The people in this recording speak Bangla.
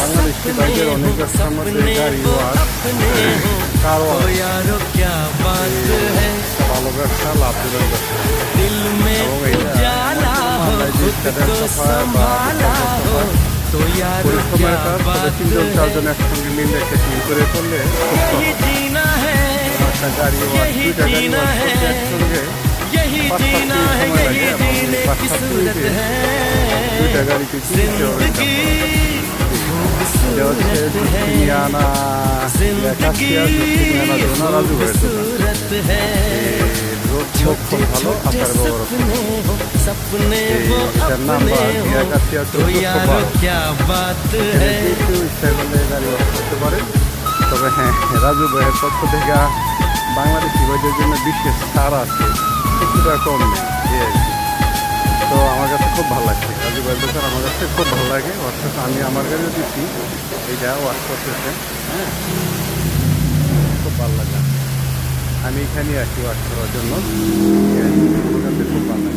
বাংলাদেশি বাইকের অনেক কাস্টমার গাড়িও আর কারও ভালো ব্যবসা লাভজনক ব্যবসা এবং এইটা তিনজন চারজন একসঙ্গে মিলে একটা টিম করে করলে একটা গাড়ি দুইটা গাড়ি একসঙ্গে দুইটা গাড়িতে আনা রাজু রোড খুব ভালো আপনার নাম্বার ইচ্ছা করলে গাড়ি করতে পারেন। তবে হ্যাঁ, রাজু ভাইয়ের পক্ষ থেকে বাংলাদেশি ভাইদের জন্য বিশেষ ছাড় আছে, কিছুটা কম নেই। তো আমার কাছে খুব ভালো লাগছে রাজু ভাইয়ের দোকান, আমার কাছে খুব ভালো লাগে। অর্থাৎ আমি আমার গাড়িও দিচ্ছি, এইটা ওয়াশ করতেছে। হ্যাঁ, খুব ভালো লাগে। আমি এখানে আসি ওয়াশ করার জন্য, খুব ভালো লাগে।